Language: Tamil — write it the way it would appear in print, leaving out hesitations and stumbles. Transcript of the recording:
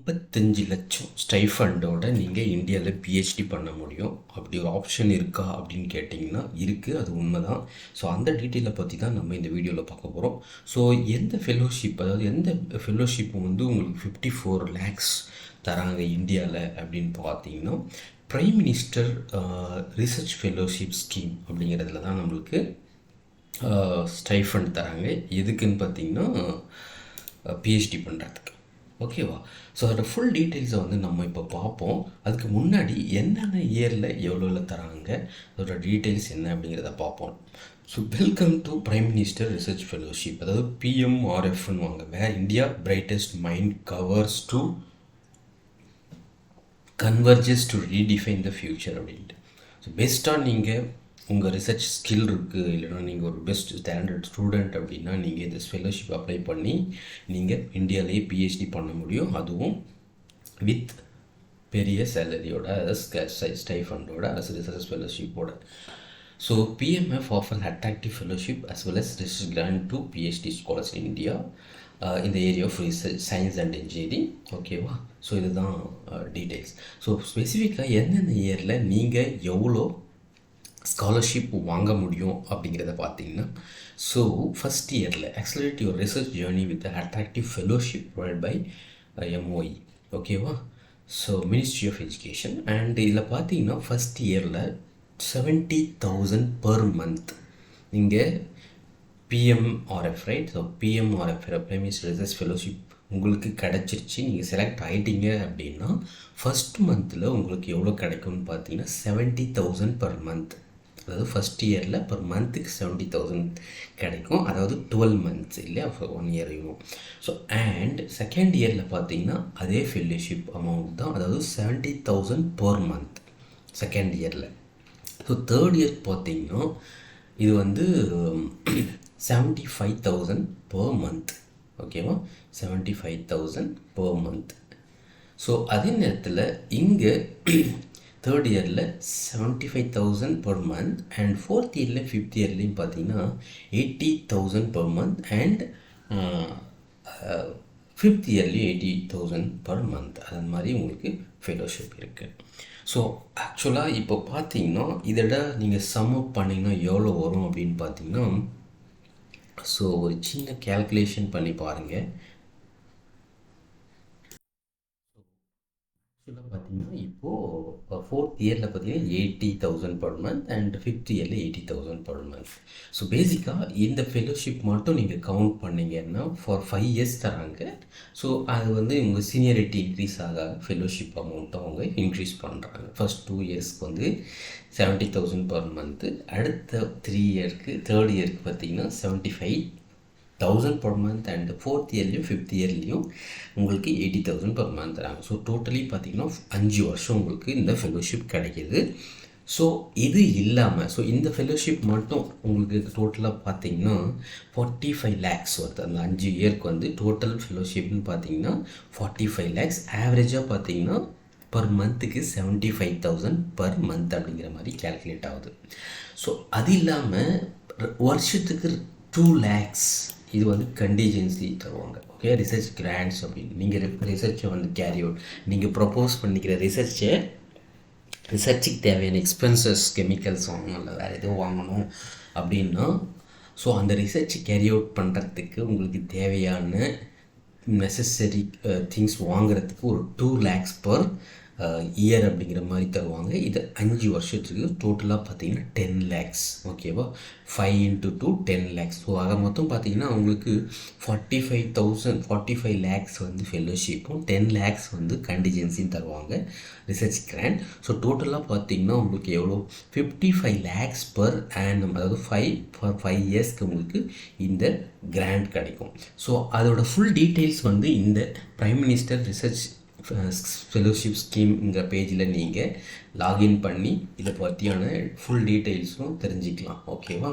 75,00,000 ஸ்டைஃபண்டோட நீங்கள் இந்தியாவில் பிஹெச்டி பண்ண முடியும். அப்படி ஒரு ஆப்ஷன் இருக்கா அப்படின்னு கேட்டிங்கன்னா இருக்குது, அது உண்மை தான். ஸோ அந்த டீட்டெயிலை பற்றி தான் நம்ம இந்த வீடியோவில் பார்க்க போகிறோம். ஸோ எந்த ஃபெலோஷிப், அதாவது எந்த ஃபெலோஷிப் வந்து உங்களுக்கு 54 lakhs தராங்க இந்தியாவில் அப்படின்னு பார்த்தீங்கன்னா, prime minister research fellowship scheme அப்படிங்கிறதுல தான் நம்மளுக்கு ஸ்டைஃபண்ட் தராங்க. எதுக்குன்னு பார்த்தீங்கன்னா பிஹெச்டி பண்ணுறதுக்கு. ஓகேவா? ஸோ அதோட ஃபுல் டீட்டெயில்ஸை வந்து நம்ம இப்போ பார்ப்போம். அதுக்கு முன்னாடி என்னென்ன இயரில் எவ்வளோவில் தராங்க, அதோட டீட்டெயில்ஸ் என்ன அப்படிங்கிறத பார்ப்போம். So welcome to prime minister research fellowship, அதாவது PMRFன்னு வாங்க, where India brightest mind covers to converges to redefine the future அப்படின்ட்டு. ஸோ பெஸ்ட்டாக நீங்கள் உங்கள் ரிசர்ச் ஸ்கில் இருக்குது, இல்லைனா நீங்கள் ஒரு பெஸ்ட் ஸ்டாண்டர்ட் ஸ்டூடெண்ட் அப்படின்னா நீங்கள் இந்த ஃபெலோஷிப் அப்ளை பண்ணி நீங்கள் இந்தியாவிலேயே பிஹெச்டி பண்ண முடியும். அதுவும் வித் பெரிய சேலரியோட, ஸ்டைஃபண்டோட, ரிசர்ச் ஃபெலோஷிப்போட. So PMF offers attractive fellowship as well as research grant to PhD scholars in India in the area of research, science and engineering. ஓகேவா? ஸோ இதுதான் டீட்டெயில்ஸ். ஸோ ஸ்பெசிஃபிக்காக என்னென்ன இயரில் நீங்கள் எவ்வளோ ஸ்காலர்ஷிப் வாங்க முடியும் அப்படிங்கிறத பார்த்தீங்கன்னா, ஸோ ஃபஸ்ட் இயரில் accelerate your research journey with the attractive fellowship provided by MOE. ஓகேவா? So ministry of education. And இதில் பார்த்தீங்கன்னா ஃபஸ்ட் இயரில் 70,000 per month நீங்கள் PMRF, right? So PMRF prime minister research fellowship உங்களுக்கு கிடச்சிருச்சு, நீங்கள் செலக்ட் ஆகிட்டீங்க அப்படின்னா ஃபஸ்ட் மந்தில் உங்களுக்கு எவ்வளோ கிடைக்கும்னு பார்த்தீங்கன்னா 70,000 per month. அதாவது ஃபஸ்ட் இயரில் பர் மந்த்துக்கு 70,000 கிடைக்கும், அதாவது 12 months இல்லையா, 1 year இருக்கும். ஸோ அண்ட் செகண்ட் இயரில் பார்த்தீங்கன்னா அதே ஃபெலோஷிப் அமௌண்ட் தான், அதாவது 70,000 per month செகண்ட் இயரில். ஸோ தேர்ட் இயர் பார்த்தீங்கன்னா இது வந்து 75,000 per month. ஓகேவா? 75,000 per month. ஸோ அதே நேரத்தில் இங்கே தேர்ட் இயரில் 75,000 per month அண்ட் ஃபோர்த் இயரில் ஃபிஃப்த் இயர்லேயும் பார்த்தீங்கன்னா 80,000 per month அண்ட் ஃபிஃப்த் இயர்லேயும் 80,000 per month. அது மாதிரி உங்களுக்கு ஃபெலோஷிப் இருக்குது. ஸோ ஆக்சுவலாக இப்போ பார்த்தீங்கன்னா இதோட நீங்கள் சம் அப் பண்ணிங்கன்னா எவ்வளோ வரும் அப்படின்னு பார்த்தீங்கன்னா, ஸோ ஒரு சின்ன கேல்குலேஷன் பண்ணி பாருங்கள். ஆக்சுவலாக பார்த்தீங்கன்னா இப்போது ஃபோர்த் இயரில் பார்த்தீங்கன்னா 80,000 per month அண்ட் ஃபிஃப்த் இயரில் 80,000 per month. ஸோ பேசிக்காக இந்த ஃபெலோஷிப் மட்டும் நீங்கள் கவுண்ட் பண்ணிங்கன்னா ஃபார் 5 years தராங்க. ஸோ அது வந்து உங்கள் சீனியரிட்டி இன்க்ரீஸ் ஆக ஃபெலோஷிப் அமௌண்ட்டை அவங்க இன்க்ரீஸ் பண்ணுறாங்க. ஃபர்ஸ்ட் 2 yearsக்கு வந்து 70,000 per month, அடுத்த 3 yearsக்கு தேர்ட் இயருக்கு பார்த்தீங்கன்னா 75,000 per month அண்ட் ஃபோர்த் இயர்லேயும் ஃபிஃப்த் இயர்லேயும் உங்களுக்கு 80,000 per month தராங்க. ஸோ டோட்டலி பார்த்திங்கன்னா 5 வருஷம் உங்களுக்கு இந்த ஃபெலோஷிப் கிடைக்கிது. ஸோ இது இல்லாமல், ஸோ இந்த ஃபெலோஷிப் மட்டும் உங்களுக்கு டோட்டலாக பார்த்தீங்கன்னா 45 lakhs வருது. அந்த 5 இயருக்கு வந்து டோட்டல் ஃபெலோஷிப்னு பார்த்தீங்கன்னா 45 lakhs. ஆவரேஜாக பார்த்தீங்கன்னா பர் மந்த்துக்கு 75,000 per month அப்படிங்கிற மாதிரி கேல்குலேட் ஆகுது. ஸோ அது இல்லாமல் வருஷத்துக்கு 2 lakhs இது வந்து கண்டிஜென்சி தருவாங்க. ஓகே, ரிசர்ச் கிராண்ட்ஸ் அப்படின்னு நீங்கள் ரிசர்ச்சை வந்து கேரி அவுட், நீங்கள் ப்ரப்போஸ் பண்ணிக்கிற ரிசர்ச்சுக்கு தேவையான எக்ஸ்பென்சஸ், கெமிக்கல்ஸ் வாங்கணும், இல்லை வேறு எதுவும் வாங்கணும் அப்படின்னா, ஸோ அந்த ரிசர்ச் கேரி அவுட் பண்ணுறதுக்கு உங்களுக்கு தேவையான நெசசரி திங்ஸ் வாங்குறதுக்கு ஒரு 2 lakhs per இயர் அப்படிங்கிற மாதிரி தருவாங்க. இது 5 வருஷத்துக்கு டோட்டலாக பார்த்தீங்கன்னா 10 lakhs. ஓகேவா? 5 into 2 10 lakhs. ஸோ அதை மொத்தம் பார்த்தீங்கன்னா உங்களுக்கு 45 lakhs வந்து ஃபெலோஷிப்பும் 10 lakhs வந்து கண்டிஜென்சின்னு தருவாங்க, ரிசர்ச் கிராண்ட். ஸோ டோட்டலாக பார்த்தீங்கன்னா உங்களுக்கு எவ்வளோ 55 lakhs per annum, அதாவது 5 yearsக்கு உங்களுக்கு இந்த கிராண்ட் கிடைக்கும். ஸோ அதோட ஃபுல் டீட்டெயில்ஸ் வந்து இந்த பிரைம் மினிஸ்டர் ரிசர்ச் ஃபெலோஷிப் ஸ்கீம்ங்கிற பேஜில் நீங்கள் லாகின் பண்ணி இதை பற்றியான ஃபுல் டீட்டெயில்ஸும் தெரிஞ்சுக்கலாம். ஓகேவா?